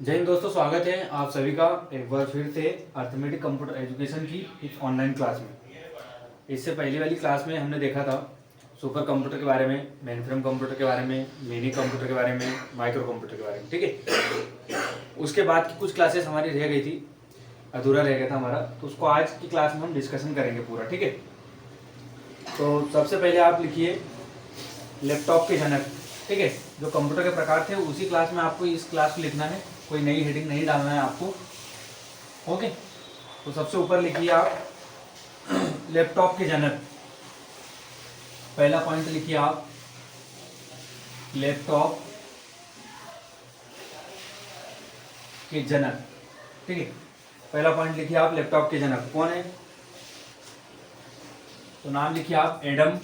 जय हिंद दोस्तों, स्वागत है आप सभी का एक बार फिर से अर्थमेटिक कंप्यूटर एजुकेशन की इस ऑनलाइन क्लास में। इससे पहले वाली क्लास में हमने देखा था सुपर कंप्यूटर के बारे में, मेनफ्रेम कंप्यूटर के बारे में, मिनी कंप्यूटर के बारे में, माइक्रो कंप्यूटर के बारे में। ठीक है, उसके बाद की कुछ क्लासेस हमारी रह गई थी, अधूरा रह गया था हमारा, तो उसको आज की क्लास में हम डिस्कशन करेंगे पूरा। ठीक है, तो सबसे पहले आप लिखिए लैपटॉप के जनक। ठीक है, जो कंप्यूटर के प्रकार थे उसी क्लास में आपको इस क्लास को लिखना है, कोई नई हेडिंग नहीं डालना है आपको। ओके, तो सबसे ऊपर लिखिए आप लैपटॉप के जनक। पहला पॉइंट लिखिए आप लैपटॉप के जनक। ठीक है, पहला पॉइंट लिखिए आप लैपटॉप के जनक कौन है, तो नाम लिखिए आप एडम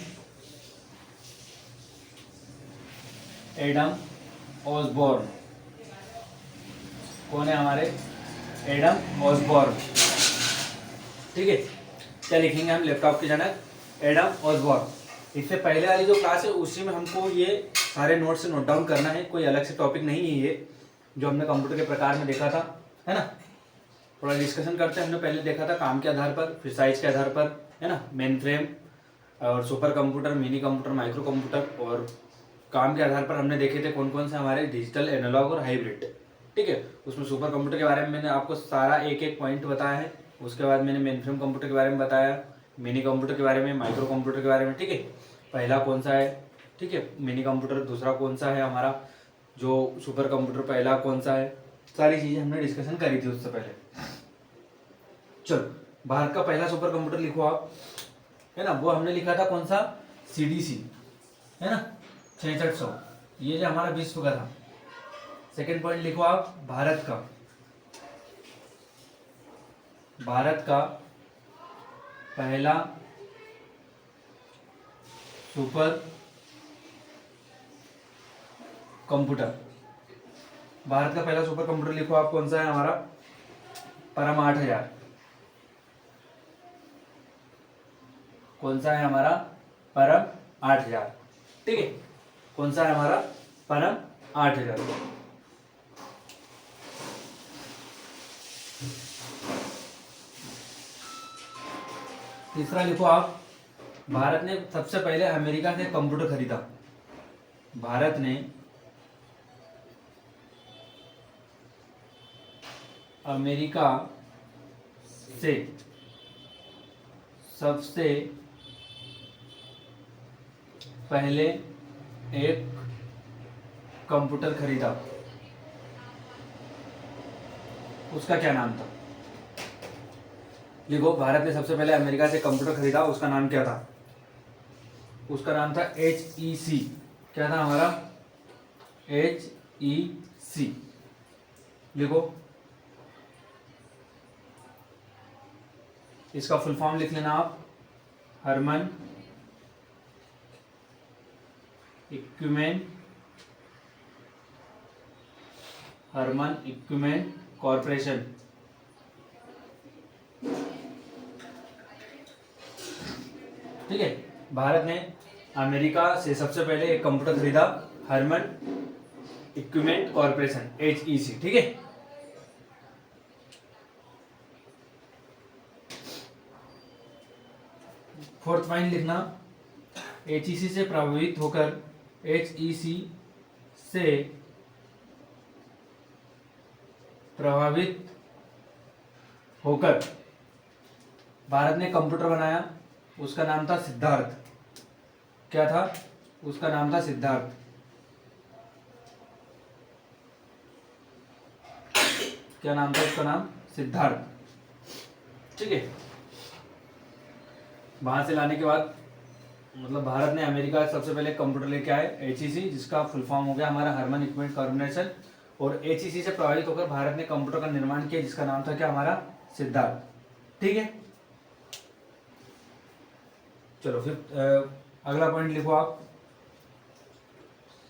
ऑसबॉर्न। कौन है हमारे? Adam Osborne. ठीक है, क्या लिखेंगे हम? लैपटॉप के जनक एडम ऑसबॉर्न। इससे पहले वाली जो क्लास है उसी में हमको ये सारे नोट्स नोट डाउन करना है, कोई अलग से टॉपिक नहीं है ये, जो हमने कंप्यूटर के प्रकार में देखा था, है ना। थोड़ा डिस्कशन करते हैं। हमने पहले देखा था काम के आधार पर, फिर साइज के आधार पर, है ना, मेन फ्रेम और super computer, mini computer, micro computer, और काम के आधार पर हमने देखे थे कौन कौन से हमारे डिजिटल, एनालॉग और हाइब्रिड। ठीक है, उसमें सुपर कंप्यूटर के बारे में मैंने आपको सारा एक एक पॉइंट बताया है। उसके बाद मैंने मेन फ्रेम कंप्यूटर के बारे में बताया, मिनी कंप्यूटर के बारे में, माइक्रो कंप्यूटर के बारे में। ठीक है, पहला कौन सा है, ठीक है, मिनी कंप्यूटर, दूसरा कौन सा है हमारा जो सुपर कंप्यूटर, पहला कौन सा है, सारी चीज़ें हमने डिस्कशन करी थी उससे पहले। चलो, भारत का पहला सुपर कंप्यूटर लिखो आप, है ना, वो हमने लिखा था कौन सा? CDC, है ना, 6600, ये जो हमारा विश्व का था। सेकेंड पॉइंट लिखो आप भारत का पहला सुपर कंप्यूटर। भारत का पहला सुपर कंप्यूटर लिखो आप, कौन सा है हमारा? परम 8000। कौन सा है हमारा? परम 8000। ठीक है, कौन सा है हमारा? परम 8000। तीसरा लिखो आप, भारत ने सबसे पहले अमेरिका से कंप्यूटर खरीदा। भारत ने अमेरिका से सबसे पहले एक कंप्यूटर खरीदा, उसका क्या नाम था? लिखो, भारत ने सबसे पहले अमेरिका से कंप्यूटर खरीदा, उसका नाम क्या था? उसका नाम था HEC। क्या था हमारा? HEC। लिखो, इसका फुल फॉर्म लिख लेना आप, हरमन इक्विपमेंट कॉरपोरेशन। ठीक है, भारत ने अमेरिका से सबसे पहले एक कंप्यूटर खरीदा, हरमन इक्विपमेंट कॉरपोरेशन, HEC। ठीक है, फोर्थ पॉइंट लिखना, HEC से प्रभावित होकर, HEC से प्रभावित होकर भारत ने कंप्यूटर बनाया, उसका नाम था सिद्धार्थ। क्या था? उसका नाम था सिद्धार्थ। क्या नाम था उसका? नाम सिद्धार्थ। ठीक है, वहां से लाने के बाद मतलब भारत ने अमेरिका से सबसे पहले कंप्यूटर लेके आए, HEC, जिसका फुल फॉर्म हो गया हमारा हरमन इक्विपमेंट कॉर्पोरेशन, और HEC से प्रभावित होकर भारत ने कंप्यूटर का निर्माण किया, जिसका नाम था क्या हमारा? सिद्धार्थ। ठीक है, चलो फिर अगला पॉइंट लिखो आप,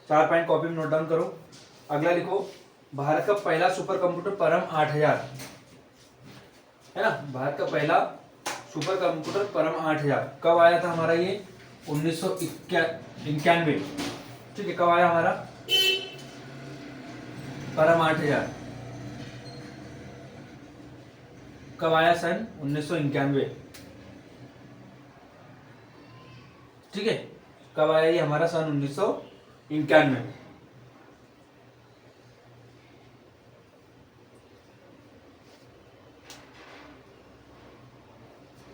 4 पॉइंट कॉपी में नोट डाउन करो। अगला लिखो, भारत का पहला सुपर कंप्यूटर परम 8000, है ना, भारत का पहला सुपर कंप्यूटर परम 8000 कब आया था हमारा? ये 1991। ठीक है, कब आया हमारा परम 8000? कब आया? सन 1991। ठीक है, कब आया ये हमारा? सन 1991 में।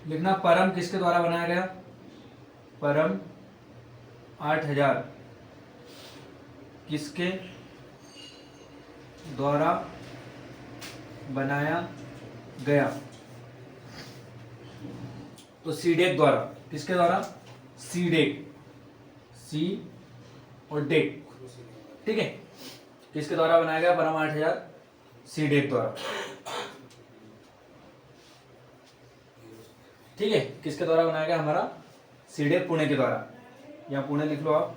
लिखना परम किसके द्वारा बनाया गया? परम 8000 किसके द्वारा बनाया गया? तो सीडेक द्वारा। किसके द्वारा? सीडेक, सी और डेक। ठीक है, किसके द्वारा बनाया गया परम 8000? सीडेक द्वारा। ठीक है, किसके द्वारा बनाया गया? हमारा सीडेक पुणे के द्वारा। यहाँ पुणे लिख लो आप।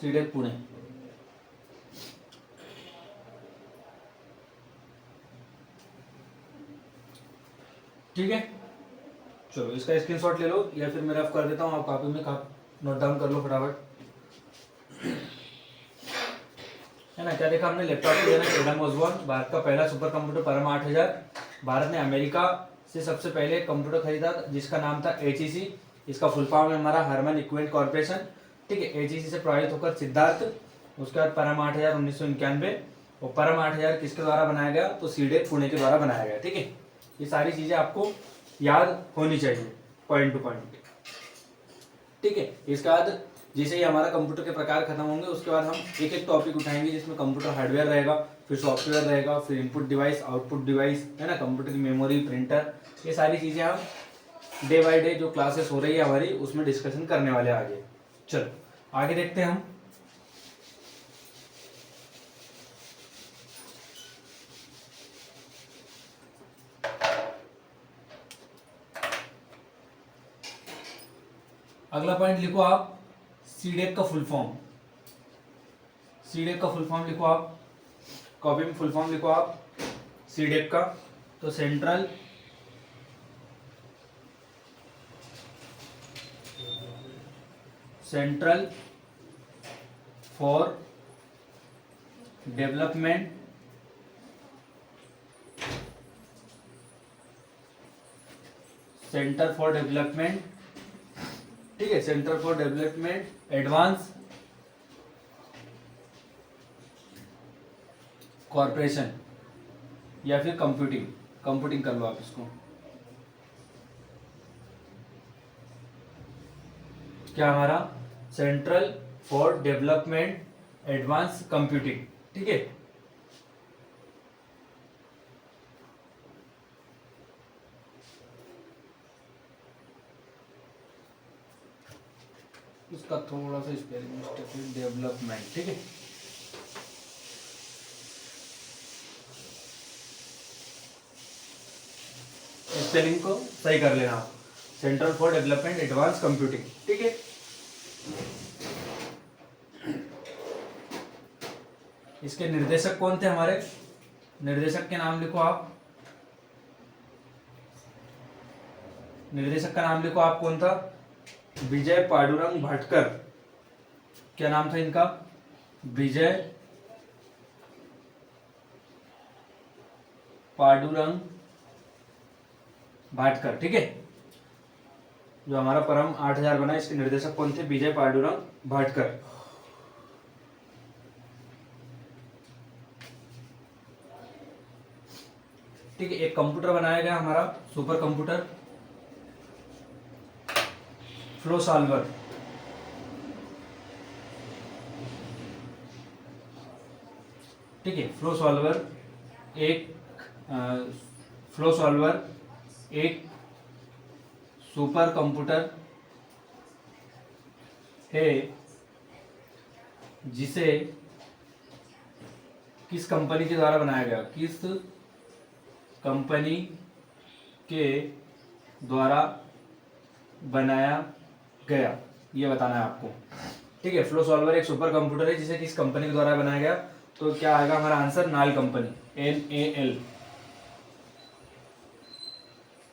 सीडेक पुणे। ठीक है, चलो इसका स्क्रीनशॉट ले लो या फिर मैं रफ कर देता हूँ, आप कॉपी में नोट डाउन कर लो फटाफट। है ना, क्या देखा हमने? लैपटॉप के जनक एडम ऑसबॉर्न, भारत का पहला सुपर कंप्यूटर परम 8000। भारत ने अमेरिका से सबसे पहले कंप्यूटर खरीदा जिसका नाम था HEC। इसका फुल फॉर्म है हमारा हरमन इक्विपमेंट कॉर्पोरेशन। ठीक है, HEC से प्रभावित होकर सिद्धार्थ, उसके बाद परम 8000 1991। और परम 8000 किसके द्वारा बनाया गया? तो सीडेक पुणे के द्वारा बनाया गया। ठीक है, ये सारी चीजें आपको याद होनी चाहिए पॉइंट टू पॉइंट। ठीक है, इसके बाद जैसे ही हमारा कंप्यूटर के प्रकार खत्म होंगे उसके बाद हम एक एक टॉपिक उठाएंगे जिसमें कंप्यूटर हार्डवेयर रहेगा, फिर सॉफ्टवेयर रहेगा, फिर इनपुट डिवाइस, आउटपुट डिवाइस, है ना, कंप्यूटर की मेमोरी, प्रिंटर, ये सारी चीजें हम डे बाय डे जो क्लासेस हो रही है हमारी उसमें डिस्कशन करने वाले हैं आगे। चलो आगे देखते हैं हम। अगला पॉइंट लिखो आप, सीडेक का फुल फॉर्म। सीडेक का फुल फॉर्म लिखो आप, कॉपी में फुल फॉर्म लिखो आप सीडेक का। तो सेंट्रल फॉर डेवलपमेंट ठीक है, centre for development advance corporation या फिर कंप्यूटिंग कर लो आप इसको। क्या हमारा? Central for development advance computing. ठीक है, इसका थोड़ा सा स्पेलिंग मिस्टेक है, डेवलपमेंट। ठीक है, स्पेलिंग को सही कर लेना आप, centre for development advance computing. ठीक है, इसके निर्देशक कौन थे हमारे? निर्देशक के नाम लिखो आप। निर्देशक का नाम लिखो आप, कौन था? विजय पांडुरंग भाटकर। क्या नाम था इनका? विजय पांडुरंग भाटकर। ठीक है, जो हमारा परम 8000 बना इसके निर्देशक कौन थे? विजय पांडुरंग भाटकर। ठीक है, एक कंप्यूटर बनाया गया हमारा सुपर कंप्यूटर, फ्लो सॉल्वर। ठीक है, फ्लो सॉल्वर एक सुपर कंप्यूटर है जिसे किस कंपनी के द्वारा बनाया गया? किस कंपनी के द्वारा बनाया गया, ये बताना है आपको। ठीक है, फ्लो सॉल्वर एक सुपर कंप्यूटर है जिसे किस कंपनी के द्वारा बनाया गया? तो क्या आएगा हमारा आंसर? नाल कंपनी, NAL।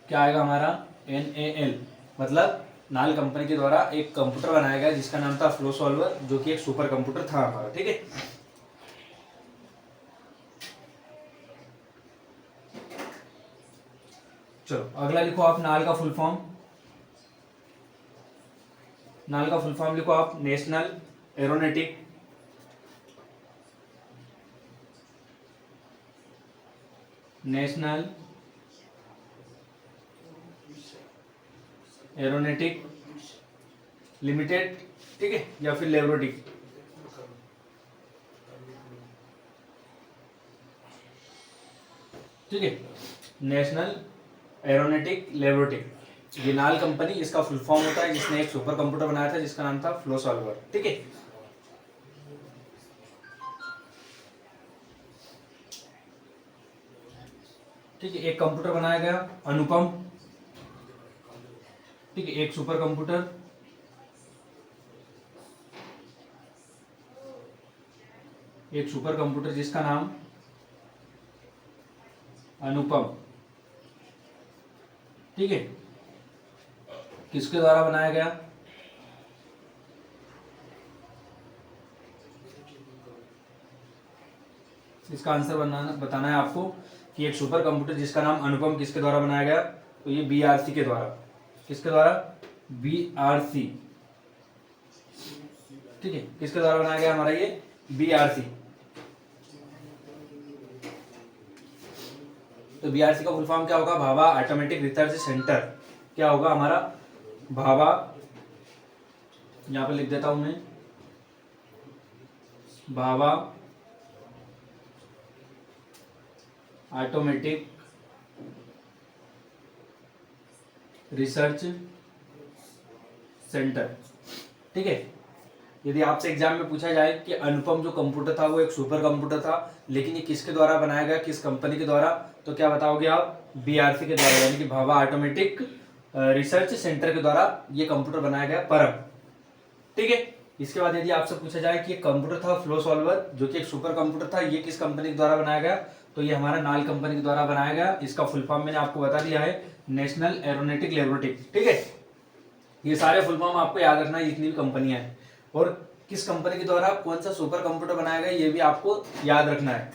क्या आएगा हमारा? NAL, मतलब नाल कंपनी के द्वारा एक कंप्यूटर बनाया गया जिसका नाम था फ्लो सॉल्वर, जो कि एक सुपर कंप्यूटर था हमारा। ठीक है, चलो अगला लिखो आप नाल का फुल फॉर्म। नाल का फुल फॉर्म लिखो आप national aeronautic national aeronautic limited, ठीक है, या फिर लेबोरेटिक। ठीक है, नेशनल एरोनॉटिक लेबोरेटिक, ये नाल कंपनी, इसका फुल फॉर्म होता है, जिसने एक सुपर कंप्यूटर बनाया था जिसका नाम था फ्लो सॉल्वर। ठीक है, ठीक है, एक कंप्यूटर बनाया गया अनुपम। ठीक है, एक सुपर कंप्यूटर, एक सुपर कंप्यूटर जिसका नाम अनुपम। ठीक है, किसके द्वारा बनाया गया? इसका आंसर बताना है आपको कि एक सुपर कंप्यूटर जिसका नाम अनुपम किसके द्वारा बनाया गया, तो ये बीआरसी के द्वारा। किसके द्वारा? बीआरसी। ठीक है, किसके द्वारा बनाया गया हमारा ये? बीआरसी। तो बीआरसी का फुल फॉर्म क्या होगा? Bhabha automatic research centre. क्या होगा हमारा? भाभा, यहां पे लिख देता हूं मैं, भाभा ऑटोमेटिक रिसर्च सेंटर। ठीक है, यदि आपसे एग्जाम में पूछा जाए कि अनुपम जो कंप्यूटर था वो एक सुपर कंप्यूटर था, लेकिन ये किसके द्वारा बनाया गया, किस कंपनी के द्वारा, तो क्या बताओगे आप? बीआरसी के द्वारा, यानी कि भाभा ऑटोमेटिक रिसर्च सेंटर के द्वारा ये कंप्यूटर बनाया गया, परम। ठीक है, इसके बाद यदि आपसे पूछा जाए कि ये कंप्यूटर था फ्लो सॉल्वर, जो कि एक सुपर कंप्यूटर था, ये किस कंपनी के द्वारा बनाया गया, तो ये हमारा नाल कंपनी के द्वारा बनाया गया। इसका फुल फॉर्म मैंने आपको बता दिया है, नेशनल एरोनॉटिक लेबोरेटरी। ठीक है, ये सारे फुल फॉर्म आपको याद रखना है, जितनी भी कंपनियां हैं, और किस कंपनी के द्वारा कौन सा सुपर कंप्यूटर बनाया गया ये भी आपको याद रखना है।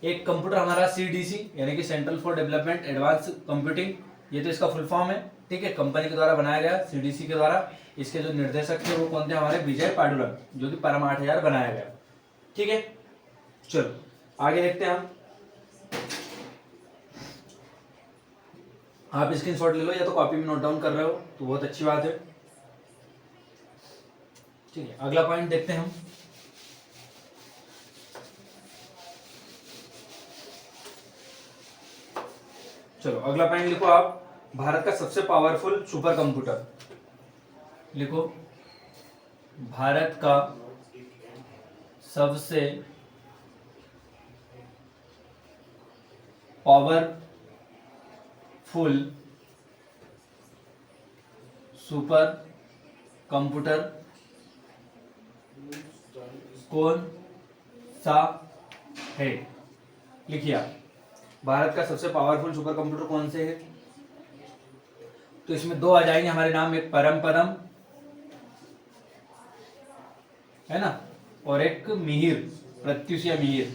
एक कंप्यूटर हमारा सीडीसी, यानी कि central for development advance computing, ये तो इसका फुल फॉर्म है। ठीक है, कंपनी के द्वारा बनाया गया, सीडीसी के द्वारा। इसके जो निर्देशक थे वो कौन थे? हमारे विजय पाडुरंग, जो कि परम 8000 बनाया गया। ठीक है, चलो आगे देखते हैं हम। आप स्क्रीनशॉट ले लो, या तो कॉपी में नोट डाउन कर रहे हो तो बहुत अच्छी बात है। ठीक है, अगला पॉइंट देखते हैं हम। चलो अगला पॉइंट लिखो आप, भारत का सबसे पावरफुल सुपर कंप्यूटर। लिखो, भारत का सबसे पावरफुल सुपर कंप्यूटर कौन सा है? लिखिए आप, भारत का सबसे पावरफुल सुपर कंप्यूटर कौन से है? तो इसमें दो आ जाएंगे हमारे नाम, एक परम पदम है ना, और एक मिहिर, प्रत्युष या मिहिर।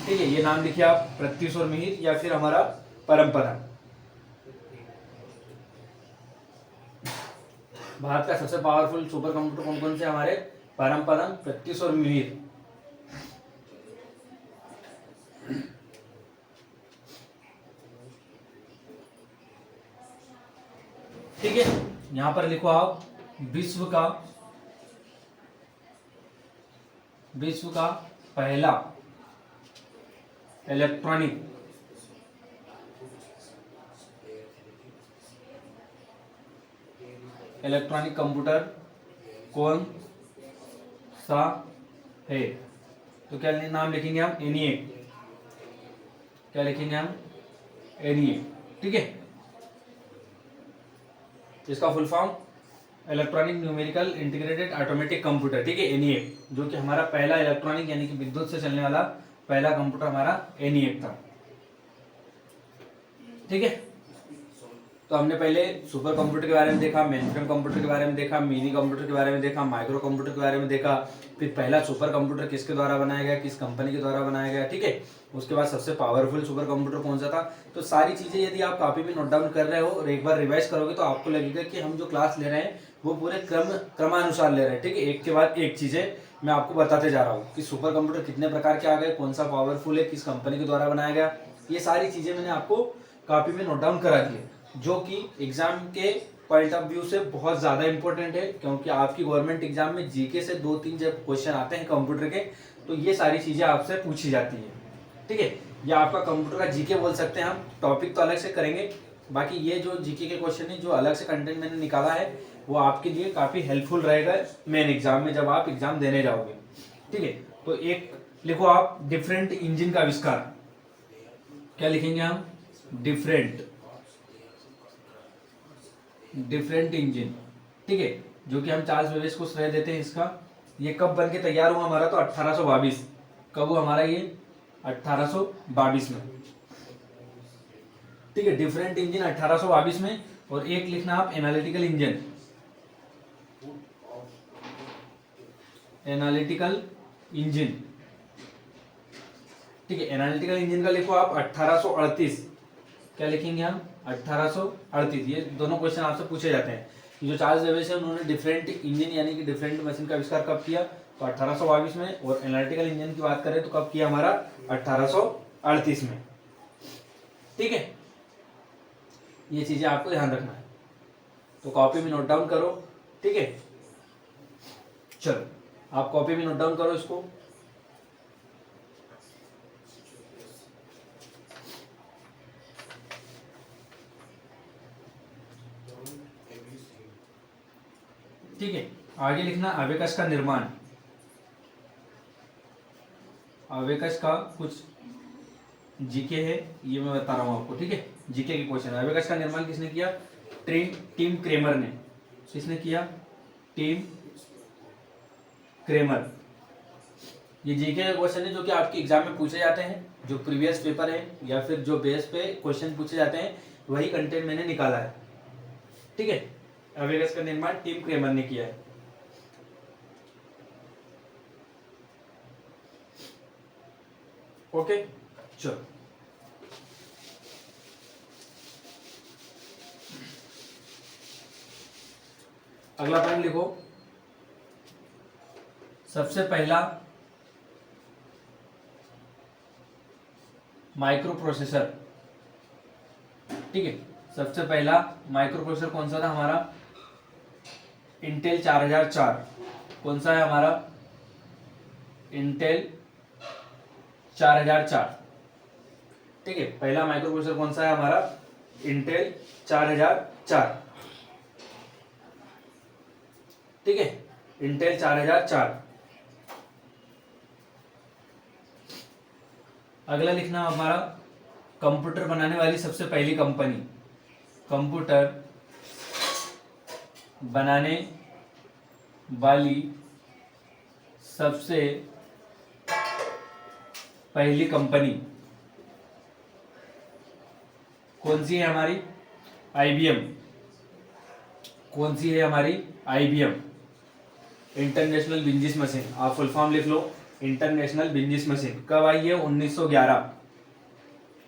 ठीक है, ये नाम लिखिए आप, प्रत्युष और मिहिर, या फिर हमारा परम पदम। भारत का सबसे पावरफुल सुपर कंप्यूटर कौन कौन से हमारे? परम पदम, प्रत्युष और मिहिर। ठीक है, यहां पर लिखो आप, विश्व का पहला इलेक्ट्रॉनिक कंप्यूटर कौन सा है? तो क्या नाम लिखेंगे हम? एनिएक। क्या लिखेंगे हम? एनिएक। ठीक है, इसका full form electronic numerical integrated automatic computer. ठीक है, एनईएक, जो कि हमारा पहला इलेक्ट्रॉनिक यानी कि विद्युत से चलने वाला पहला कंप्यूटर हमारा एनईएक था। ठीक है, तो हमने पहले सुपर कंप्यूटर के बारे में देखा, मेनफ्रेम कंप्यूटर के बारे में देखा, मिनी कंप्यूटर के बारे में देखा, माइक्रो कंप्यूटर के बारे में देखा, फिर पहला सुपर कंप्यूटर किसके द्वारा बनाया गया, किस कंपनी के द्वारा बनाया गया, ठीक है। उसके बाद सबसे पावरफुल सुपर कंप्यूटर कौन सा था। तो सारी चीजें यदि आप कॉपी में नोट डाउन कर रहे हो और एक बार रिवाइज करोगे तो आपको लगेगा कि हम जो क्लास ले रहे हैं वो पूरे क्रमानुसार ले रहे हैं, ठीक है। एक के बाद एक चीजें मैं आपको बताते जा रहा हूँ कि सुपर कंप्यूटर कितने प्रकार के आ गए, कौन सा पावरफुल है, किस कंपनी के द्वारा बनाया गया, ये सारी चीजें मैंने आपको कॉपी में नोट डाउन करा दी है, जो कि एग्जाम के पॉइंट ऑफ व्यू से बहुत ज्यादा इंपॉर्टेंट है, क्योंकि आपकी गवर्नमेंट एग्जाम में जीके से 2-3 जब क्वेश्चन आते हैं कंप्यूटर के तो ये सारी चीजें आपसे पूछी जाती है, ठीक है। ये आपका कंप्यूटर का जीके बोल सकते हैं हम, टॉपिक तो अलग से करेंगे, बाकी ये जो जीके के क्वेश्चन है जो अलग से कंटेंट मैंने निकाला है वो आपके लिए काफी हेल्पफुल रहेगा मेन एग्जाम में जब आप एग्जाम देने जाओगे, ठीक है। तो एक लिखो आप, डिफरेंट इंजन का आविष्कार, क्या लिखेंगे हम, डिफरेंट इंजन, ठीक है, जो कि हम चार्ल्स बेबेज को श्रेय देते हैं इसका। ये कब बन के तैयार हुआ हमारा, तो 1822, कब हुआ हमारा ये, 1822 में, ठीक है। डिफरेंट इंजन 1822 में। और एक लिखना आप एनालिटिकल इंजन, ठीक है। एनालिटिकल इंजन का लिखो आप 1838, क्या लिखेंगे हम, 1838। ये दोनों क्वेश्चन आपसे पूछे जाते हैं। जो चार्ल्स बेबेज है उन्होंने डिफरेंट इंजन यानी कि डिफरेंट मशीन का आविष्कार कब किया, तो 1822 में। और एनालिटिकल इंजन की बात करें तो कब किया हमारा, 1838 में, ठीक है। ये चीजें आपको ध्यान रखना है, तो कॉपी में नोट डाउन करो, ठीक है। चलो आप कॉपी में नोट डाउन करो इसको। ठीक है, आगे लिखना अबेकस का निर्माण, अबेकस का कुछ जीके है ये मैं बता रहा हूं आपको, ठीक है। जीके के क्वेश्चन, अबेकस का निर्माण किसने किया, टीम क्रेमर ने। किसने किया, टीम क्रेमर। ये जीके के क्वेश्चन है जो कि आपके एग्जाम में पूछे जाते हैं, जो प्रीवियस पेपर है या फिर जो बेस पे क्वेश्चन पूछे जाते हैं वही कंटेंट मैंने निकाला है, ठीक है। अबेकस का निर्माण टीम क्रेमर ने किया है। ओके, चलो अगला पॉइंट लिखो, सबसे पहला माइक्रो प्रोसेसर, ठीक है। सबसे पहला माइक्रो प्रोसेसर कौन सा था हमारा, इंटेल 4004। कौन सा है हमारा, इंटेल 4004, ठीक है। पहला माइक्रो प्रोसेसर कौन सा है हमारा, इंटेल 4004, ठीक है, इंटेल 4004। अगला लिखना हमारा, कंप्यूटर बनाने वाली सबसे पहली कंपनी, कंप्यूटर बनाने वाली सबसे पहली कंपनी कौन सी है हमारी, आईबीएम। कौन सी है हमारी, आईबीएम, इंटरनेशनल बिजनेस मशीन। आप फुल फॉर्म लिख लो, इंटरनेशनल बिजनेस मशीन। कब आई है, 1911।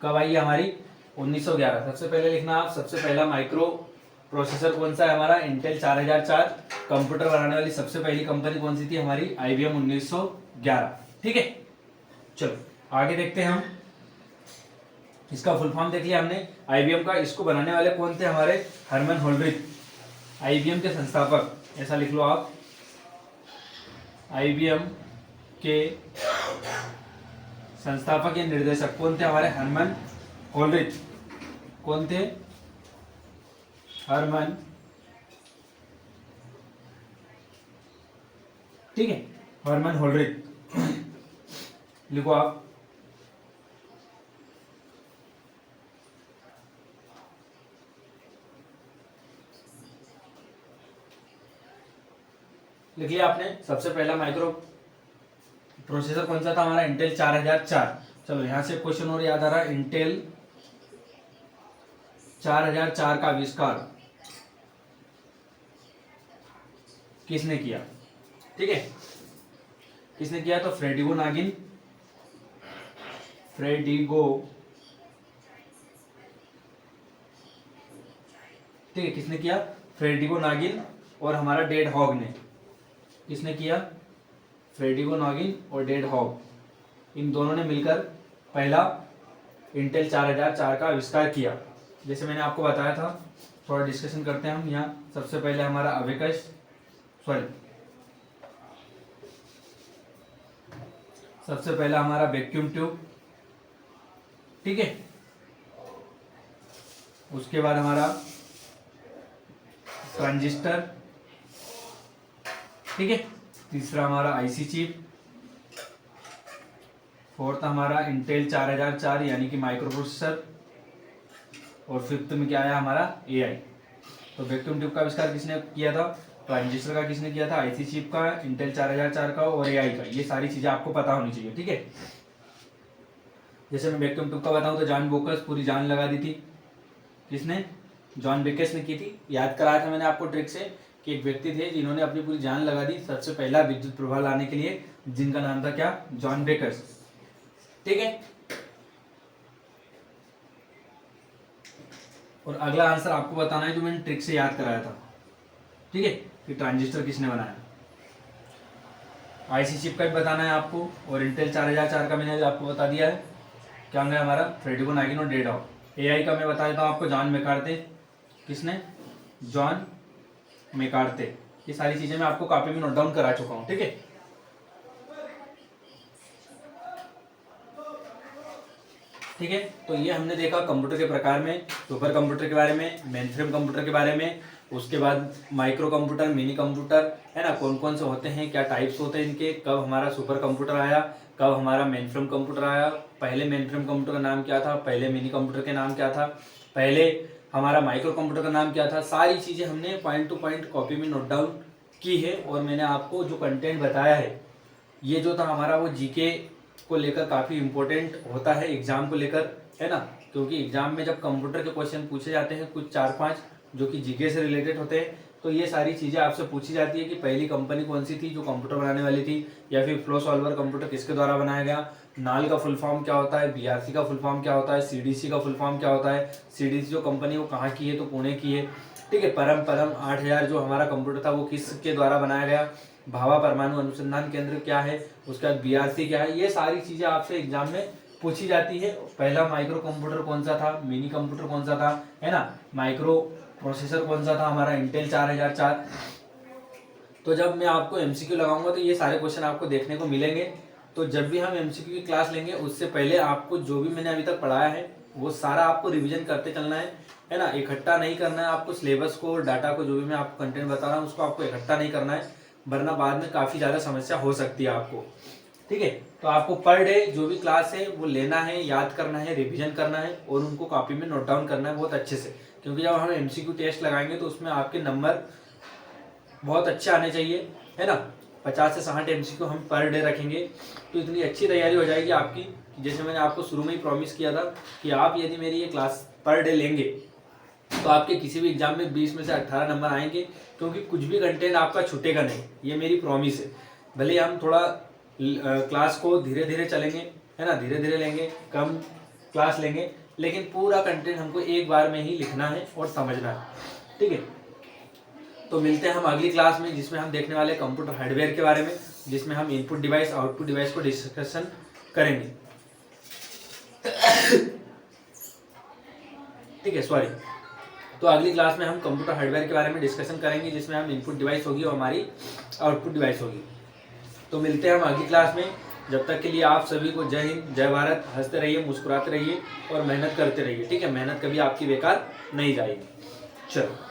कब आई है हमारी, 1911। सबसे पहले लिखना आप, सबसे पहला माइक्रो प्रोसेसर कौन सा है हमारा, इंटेल 4004। कंप्यूटर बनाने वाली सबसे पहली कंपनी कौन सी थी हमारी, आईबीएम, 1911, ठीक है। चलो आगे देखते हैं हम, इसका फुल फॉर्म देख लिया हमने आईबीएम का। इसको बनाने वाले कौन थे हमारे, हरमन होल्ड्रिक, आईबीएम के संस्थापक, ऐसा लिख लो आप, आईबीएम के संस्थापक या निर्देशक कौन थे हमारे, हरमन होल्ड्रिक। कौन थे, हरमन, ठीक है, हरमन होल्ड्रिक लिखो आप। लिख लिया आपने। सबसे पहला माइक्रो प्रोसेसर कौन सा था हमारा, इंटेल 4004। चलो यहां से क्वेश्चन और याद आ रहा है, इंटेल 4004 का आविष्कार किसने किया? ठीक है, किसने किया? तो फ्रेडिगो नागिन, ठीक है, किसने किया? फ्रेडिगो नागिन और हमारा डेड हॉग ने। किसने किया? फ्रेडिगो नागिन और डेड हॉग, इन दोनों ने मिलकर पहला इंटेल 4004 का आविष्कार किया। जैसे मैंने आपको बताया था, थोड़ा डिस्कशन करते हैं हम यहाँ। सबसे पहले हमारा अबेकस, सबसे पहला हमारा वैक्यूम ट्यूब, ठीक है। उसके बाद हमारा ट्रांजिस्टर, ठीक है। तीसरा हमारा आईसी चिप, फोर्थ हमारा इंटेल 4004 यानी कि माइक्रो प्रोसेसर, और फिफ्थ में क्या आया हमारा एआई। तो वैक्यूम ट्यूब का आविष्कार किसने किया था? ट्रांजिस्टर का किसने किया था? आईसी चिप का, इंटेल 4004 का और एआई का। ये सारी चीजें आपको पता होनी चाहिए, ठीक है। जैसे मैं वैक्यूम ट्यूब का बताऊं तो जॉन बेकर्स पूरी जान लगा दी थी। किसने? जॉन बेकर्स ने की थी। याद कराया था मैंने आपको ट्रिक से कि एक व्यक्ति थे जिन्होंने अपनी पूरी जान लगा दी सबसे पहला विद्युत प्रवाह लाने के लिए, जिनका नाम था क्या? जॉन बेकर्स, ठीक है। और अगला आंसर आपको बताना है जो मैंने ट्रिक से याद कराया था, ठीक है, कि ट्रांजिस्टर किसने बनाया। आईसी चिप का भी बताना है आपको, और इंटेल 4004 का मैंने आपको बता दिया है। क्या है हमारा? फ्रेडिगो नागिन और डेड हॉग। एआई का मैं बता देता हूँ आपको, जॉन मेकार्थे। किसने? जॉन मेकार्थे। ये सारी चीजें मैं आपको कॉपी में नोट डाउन करा चुका हूँ, ठीक है। ठीक है, तो ये हमने देखा कंप्यूटर के प्रकार में, सुपर कंप्यूटर के बारे में, मेनफ्रेम कंप्यूटर के बारे में, उसके बाद माइक्रो कंप्यूटर, मिनी कंप्यूटर, है ना, कौन कौन से होते हैं, क्या टाइप्स होते हैं इनके, कब हमारा सुपर कंप्यूटर आया, कब हमारा मेनफ्रेम कंप्यूटर आया, पहले मेनफ्रेम कंप्यूटर का नाम क्या था, पहले मिनी कंप्यूटर के नाम क्या था, पहले हमारा माइक्रो कंप्यूटर का नाम क्या था। सारी चीज़ें हमने पॉइंट टू पॉइंट कॉपी में नोट डाउन की है। और मैंने आपको जो कंटेंट बताया है, ये जो था हमारा वो जीके को लेकर काफ़ी इंपॉर्टेंट होता है एग्जाम को लेकर, है ना, क्योंकि एग्जाम में जब कंप्यूटर के क्वेश्चन पूछे जाते हैं कुछ 4-5 जो कि जीके से रिलेटेड होते हैं, तो ये सारी चीज़ें आपसे पूछी जाती है कि पहली कंपनी कौन सी थी जो कंप्यूटर बनाने वाली थी, या फिर फ्लो सॉल्वर कंप्यूटर किसके द्वारा बनाया गया, नाल का फुल फॉर्म क्या होता है, बीआरसी का फुल फॉर्म क्या होता है, सीडीसी का फुल फॉर्म क्या होता है, सीडीसी जो कंपनी वो कहाँ की है, तो पुणे की है, ठीक है। परम 8000 जो हमारा कंप्यूटर था वो किसके द्वारा बनाया गया, भाभा परमाणु अनुसंधान केंद्र क्या है, उसके बाद बीआरसी क्या है। ये सारी चीजें आपसे एग्जाम में पूछी जाती है। पहला माइक्रो कंप्यूटर कौन सा था, मिनी कंप्यूटर कौन सा था, है ना, माइक्रो प्रोसेसर कौन सा था, हमारा इंटेल 4004। तो जब मैं आपको एमसीक्यू लगाऊंगा तो ये सारे क्वेश्चन आपको देखने को मिलेंगे। तो जब भी हम एमसीक्यू की क्लास लेंगे उससे पहले आपको जो भी मैंने अभी तक पढ़ाया है वो सारा आपको रिवीजन करते चलना है ना, इकट्ठा नहीं करना है आपको। सिलेबस को, डाटा को, जो भी मैं आपको कंटेंट बता रहा हूँ उसको आपको इकट्ठा नहीं करना है, वरना बाद में काफ़ी ज़्यादा समस्या हो सकती है आपको, ठीक है। तो आपको पर डे जो भी क्लास है वो लेना है, याद करना है, रिवीजन करना है और उनको कॉपी में नोट डाउन करना है बहुत अच्छे से, क्योंकि जब हम एमसीक्यू टेस्ट लगाएंगे तो उसमें आपके नंबर बहुत अच्छे आने चाहिए, है ना। 50 से 60 एमसीक्यू हम पर डे रखेंगे तो इतनी अच्छी तैयारी हो जाएगी आपकी। जैसे मैंने आपको शुरू में ही प्रॉमिस किया था कि आप यदि मेरी ये क्लास पर डे लेंगे तो आपके किसी भी एग्जाम में 20 में से 18 नंबर आएंगे, क्योंकि कुछ भी कंटेंट आपका छूटेगा नहीं, ये मेरी प्रॉमिस है। भले हम थोड़ा क्लास को धीरे धीरे चलेंगे, है ना, धीरे धीरे लेंगे, कम क्लास लेंगे, लेकिन पूरा कंटेंट हमको एक बार में ही लिखना है और समझना है, ठीक है। तो मिलते हैं हम अगली क्लास में जिसमें हम देखने वाले कंप्यूटर हार्डवेयर के बारे में, जिसमें हम इनपुट डिवाइस, आउटपुट डिवाइस को डिस्कशन करेंगे, ठीक है, सॉरी। तो अगली क्लास में हम कंप्यूटर हार्डवेयर के बारे में डिस्कशन करेंगे, जिसमें हम इनपुट डिवाइस होगी और हमारी आउटपुट डिवाइस होगी। तो मिलते हैं हम अगली क्लास में। जब तक के लिए आप सभी को जय हिंद, जय भारत। हंसते रहिए, मुस्कुराते रहिए और मेहनत करते रहिए, ठीक है। मेहनत कभी आपकी बेकार नहीं जाएगी। चलो।